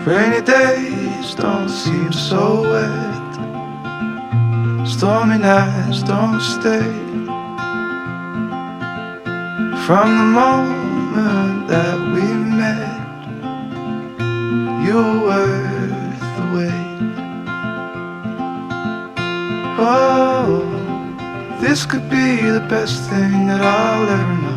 Rainy days don't seem so wet. Stormy nights don't stay. From the moment that we met, you were worth the wait. Oh, this could be the best thing that I'll ever know.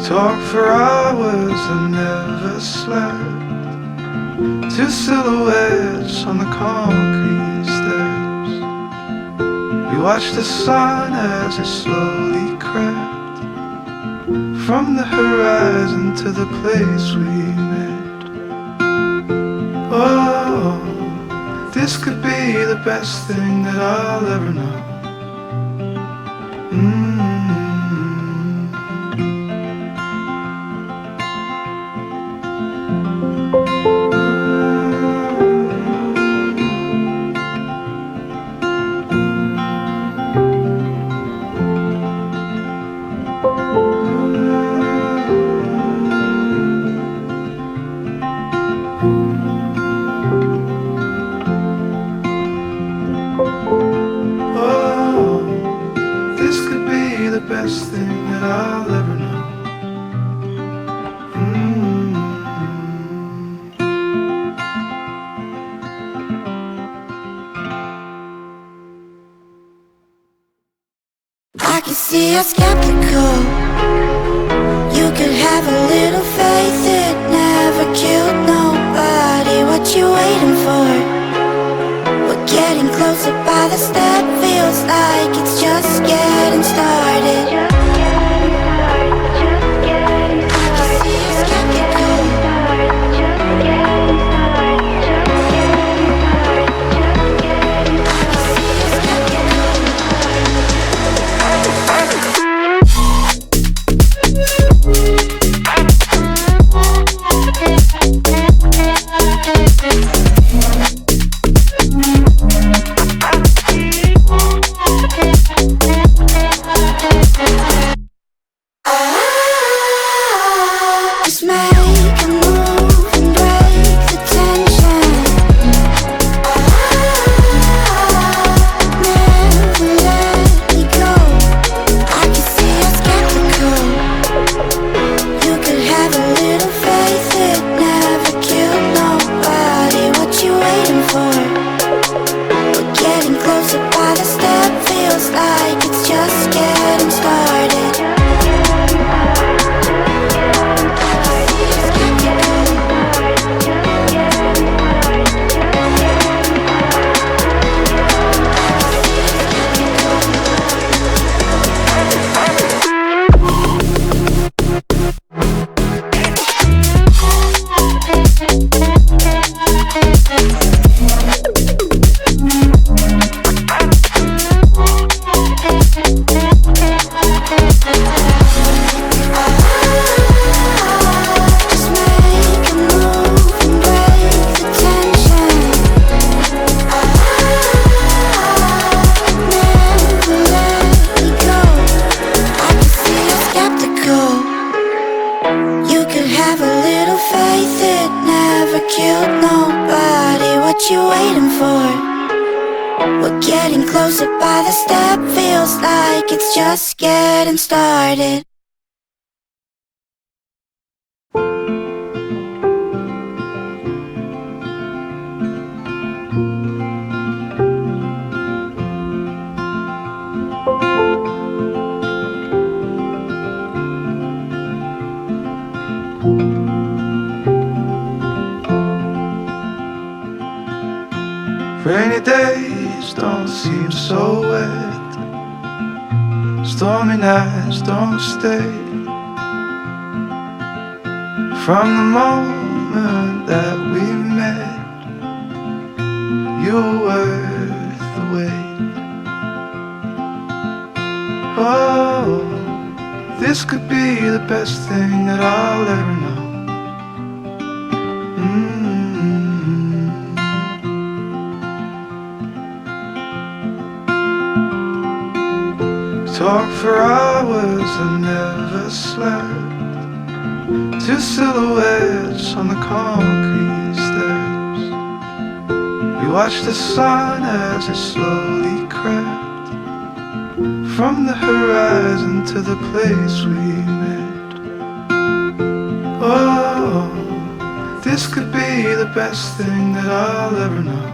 Talk for hours and never slept. Two silhouettes on the concrete steps. We watched the sun as it slowly crept from the horizon to the place we met. Oh, this could be the best thing that I'll ever know. Best thing that I'll ever know. I can see you're skeptical. You could have a little faith, it never killed nobody. What you waiting for? We're getting closer by the step. Feels like it's just getting started. Just getting started. Rainy days don't seem so wet. Stormy nights don't stay. From the moment that we met, you were worth the wait. Oh, this could be the best thing that I'll ever know. talked for hours and never slept. Two silhouettes on the concrete steps. We watched the sun as it slowly crept from the horizon to the place we met. Oh, this could be the best thing that I'll ever know.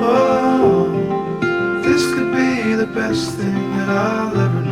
Oh, this could be the best thing that I'll ever know.